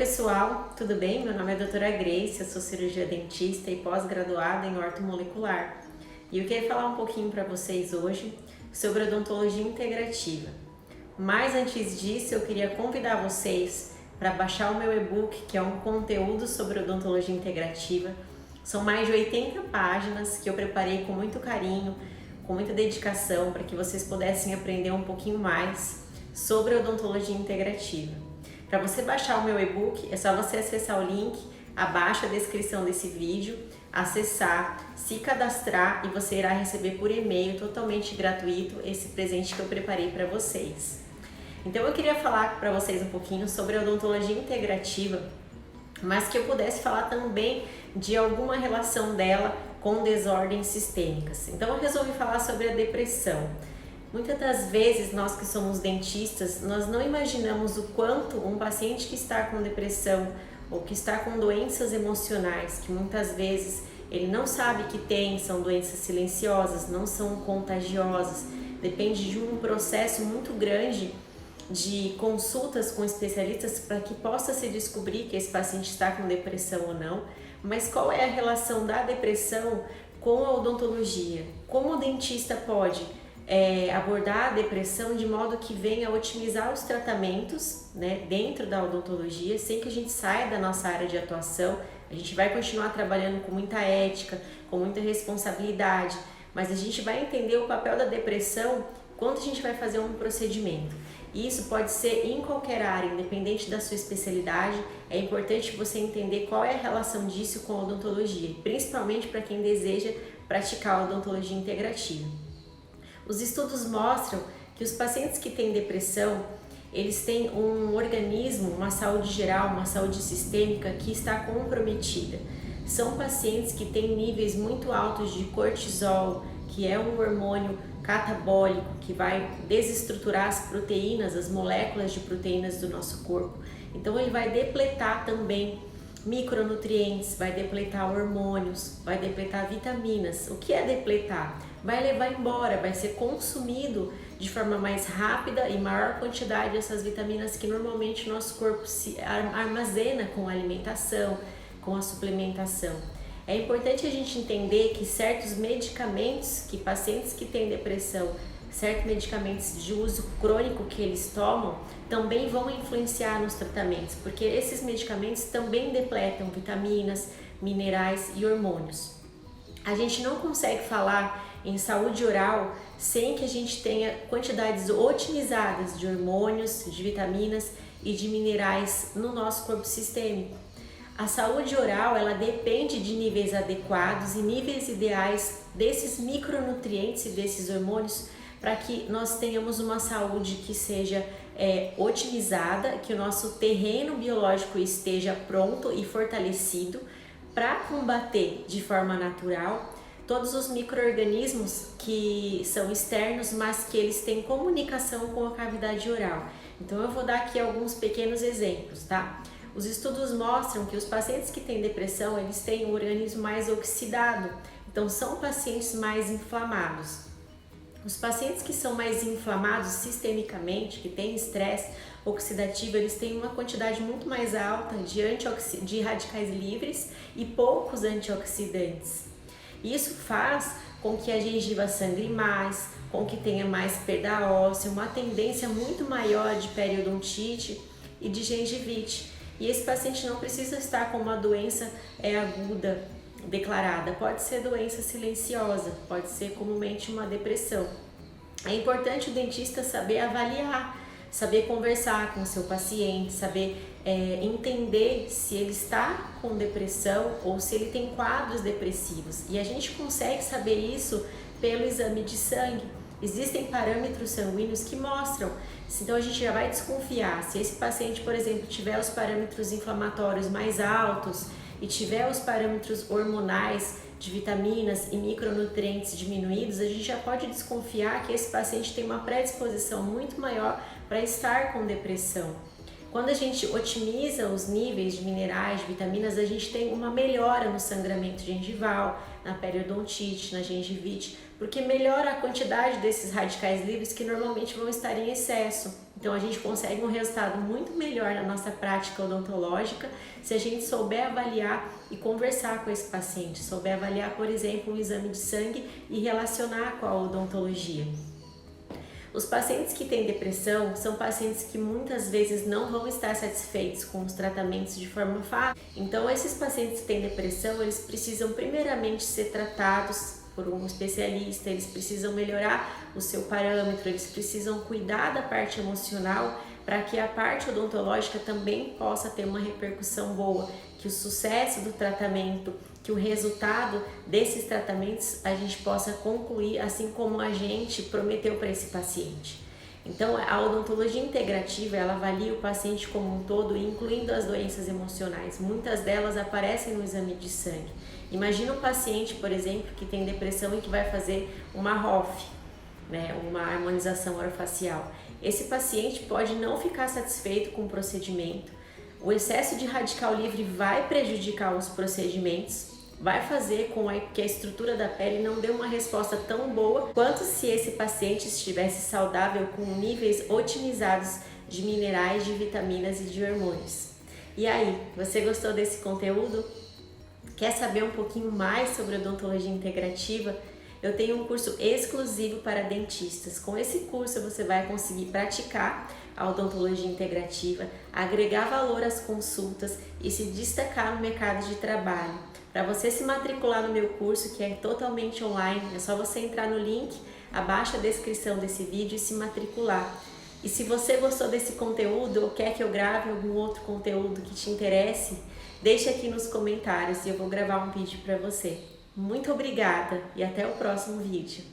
pessoal, tudo bem? Meu nome é doutora Grace, eu sou cirurgia dentista e pós-graduada em ortomolecular. E eu queria falar um pouquinho para vocês hoje sobre odontologia integrativa. Mas antes disso, eu queria convidar vocês para baixar o meu e-book, que é um conteúdo sobre odontologia integrativa. São mais de 80 páginas que eu preparei com muito carinho, com muita dedicação, para que vocês pudessem aprender um pouquinho mais sobre odontologia integrativa. Para você baixar o meu e-book, é só você acessar o link abaixo da descrição desse vídeo, acessar, se cadastrar e você irá receber por e-mail totalmente gratuito esse presente que eu preparei para vocês. Então eu queria falar para vocês um pouquinho sobre a odontologia integrativa, mas que eu pudesse falar também de alguma relação dela com desordens sistêmicas. Então eu resolvi falar sobre a depressão. Muitas das vezes, nós que somos dentistas, nós não imaginamos o quanto um paciente que está com depressão ou que está com doenças emocionais, que muitas vezes ele não sabe que tem, são doenças silenciosas, não são contagiosas, depende de um processo muito grande de consultas com especialistas para que possa se descobrir que esse paciente está com depressão ou não. Mas qual é a relação da depressão com a odontologia? Como o dentista pode abordar a depressão de modo que venha otimizar os tratamentos, né, dentro da odontologia, sem que a gente saia da nossa área de atuação. A gente vai continuar trabalhando com muita ética, com muita responsabilidade, mas a gente vai entender o papel da depressão quando a gente vai fazer um procedimento. E isso pode ser em qualquer área, independente da sua especialidade. É importante você entender qual é a relação disso com a odontologia, principalmente para quem deseja praticar a odontologia integrativa. Os estudos mostram que os pacientes que têm depressão, eles têm um organismo, uma saúde geral, uma saúde sistêmica que está comprometida. São pacientes que têm níveis muito altos de cortisol, que é um hormônio catabólico que vai desestruturar as proteínas, as moléculas de proteínas do nosso corpo. Então ele vai depletar também micronutrientes, vai depletar hormônios, vai depletar vitaminas. O que é depletar? Vai levar embora, vai ser consumido de forma mais rápida e maior quantidade essas vitaminas que normalmente o nosso corpo se armazena com a alimentação, com a suplementação. É importante a gente entender que certos medicamentos que pacientes que têm depressão, certos medicamentos de uso crônico que eles tomam, também vão influenciar nos tratamentos, porque esses medicamentos também depletam vitaminas, minerais e hormônios. A gente não consegue falar em saúde oral sem que a gente tenha quantidades otimizadas de hormônios, de vitaminas e de minerais no nosso corpo sistêmico. A saúde oral, ela depende de níveis adequados e níveis ideais desses micronutrientes e desses hormônios para que nós tenhamos uma saúde que seja otimizada, que o nosso terreno biológico esteja pronto e fortalecido para combater de forma natural todos os micro-organismos que são externos, mas que eles têm comunicação com a cavidade oral. Então eu vou dar aqui alguns pequenos exemplos, tá? Os estudos mostram que os pacientes que têm depressão, eles têm um organismo mais oxidado, então são pacientes mais inflamados. Os pacientes que são mais inflamados sistemicamente, que têm estresse oxidativo, eles têm uma quantidade muito mais alta de radicais livres e poucos antioxidantes. Isso faz com que a gengiva sangre mais, com que tenha mais perda óssea, uma tendência muito maior de periodontite e de gengivite. E esse paciente não precisa estar com uma doença aguda declarada, pode ser doença silenciosa, pode ser comumente uma depressão. É importante o dentista saber avaliar, saber conversar com o seu paciente, saber entender se ele está com depressão ou se ele tem quadros depressivos. E a gente consegue saber isso pelo exame de sangue. Existem parâmetros sanguíneos que mostram, então a gente já vai desconfiar. Se esse paciente, por exemplo, tiver os parâmetros inflamatórios mais altos e tiver os parâmetros hormonais de vitaminas e micronutrientes diminuídos, a gente já pode desconfiar que esse paciente tem uma predisposição muito maior para estar com depressão. Quando a gente otimiza os níveis de minerais, de vitaminas, a gente tem uma melhora no sangramento gengival, na periodontite, na gengivite, porque melhora a quantidade desses radicais livres que normalmente vão estar em excesso. Então a gente consegue um resultado muito melhor na nossa prática odontológica se a gente souber avaliar e conversar com esse paciente, souber avaliar, por exemplo, um exame de sangue e relacionar com a odontologia. Os pacientes que têm depressão são pacientes que muitas vezes não vão estar satisfeitos com os tratamentos de forma fácil. Então, esses pacientes que têm depressão, eles precisam primeiramente ser tratados por um especialista, eles precisam melhorar o seu parâmetro, eles precisam cuidar da parte emocional para que a parte odontológica também possa ter uma repercussão boa, que o sucesso do tratamento, que o resultado desses tratamentos a gente possa concluir assim como a gente prometeu para esse paciente. Então, a odontologia integrativa, ela avalia o paciente como um todo, incluindo as doenças emocionais. Muitas delas aparecem no exame de sangue. Imagina um paciente, por exemplo, que tem depressão e que vai fazer uma ROF, né, uma harmonização orofacial. Esse paciente pode não ficar satisfeito com o procedimento. O excesso de radical livre vai prejudicar os procedimentos, vai fazer com que a estrutura da pele não dê uma resposta tão boa quanto se esse paciente estivesse saudável com níveis otimizados de minerais, de vitaminas e de hormônios. E aí, você gostou desse conteúdo? Quer saber um pouquinho mais sobre odontologia integrativa? Eu tenho um curso exclusivo para dentistas. Com esse curso você vai conseguir praticar a odontologia integrativa, agregar valor às consultas e se destacar no mercado de trabalho. Para você se matricular no meu curso, que é totalmente online, é só você entrar no link abaixo da descrição desse vídeo e se matricular. E se você gostou desse conteúdo ou quer que eu grave algum outro conteúdo que te interesse, deixe aqui nos comentários e eu vou gravar um vídeo para você. Muito obrigada e até o próximo vídeo.